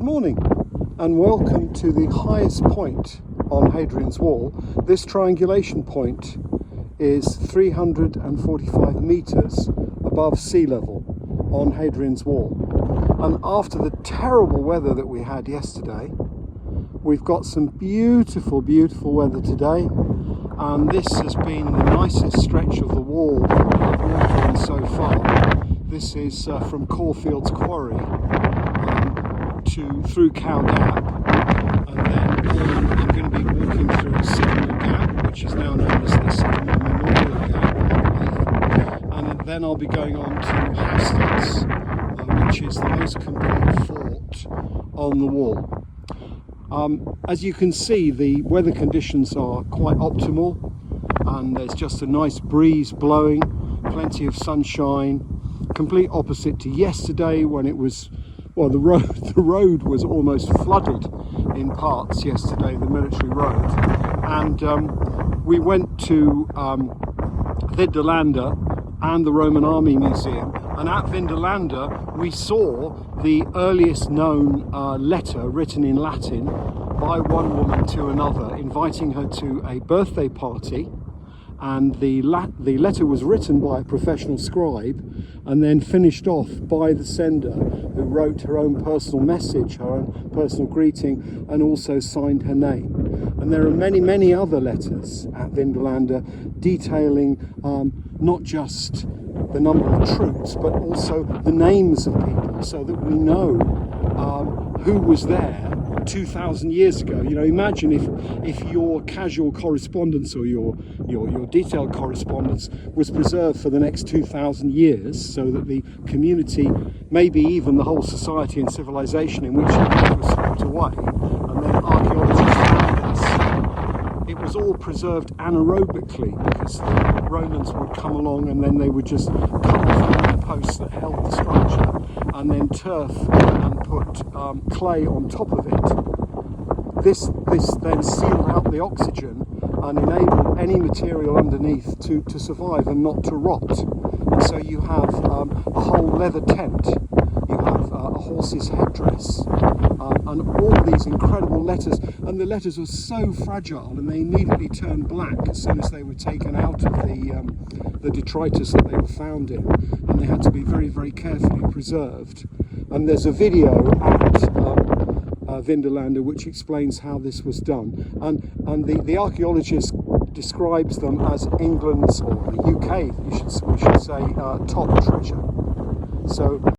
morning and welcome to the highest point on Hadrian's Wall. This triangulation point is 345 meters above sea level on Hadrian's Wall. And after the terrible weather that we had yesterday, we've got some beautiful weather today, and this has been the nicest stretch of the wall that I've walked on so far. This is from Caulfield's Quarry through Cow Gap, and then I'm going to be walking through Sycamore Gap, which is now known as the Sycamore Memorial Gap, and then I'll be going on to Hastings, which is the most complete fort on the wall. As you can see, the weather conditions are quite optimal, and there's just a nice breeze blowing, plenty of sunshine, complete opposite to yesterday when it was, well, the road was almost flooded in parts yesterday, the military road. And we went to Vindolanda and the Roman Army Museum, and at Vindolanda we saw the earliest known letter written in Latin by one woman to another, inviting her to a birthday party. And the letter was written by a professional scribe and then finished off by the sender, who wrote her own personal message, her own personal greeting, and also signed her name. And there are many other letters at Vindolanda detailing not just the number of troops, but also the names of people, so that we know who was there 2,000 years ago. You know, imagine if your casual correspondence or your detailed correspondence was preserved for the next 2,000 years, so that the community, maybe even the whole society and civilization in which it was swept away, and then archaeologists found this, it was all preserved anaerobically, because the Romans would come along and then they would just cut off the posts that held the structure, and then turf and put clay on top of it. This then sealed out the oxygen and enabled any material underneath to survive and not to rot. And so you have a whole leather tent, you have a horse's headdress, and all of these incredible letters. And the letters were so fragile, and they immediately turned black as soon as they were taken out of the detritus that they were found in, and they had to be very carefully preserved. And there's a video at Vindolanda which explains how this was done, and the archaeologist describes them as England's, or the UK, we should say, top treasure. So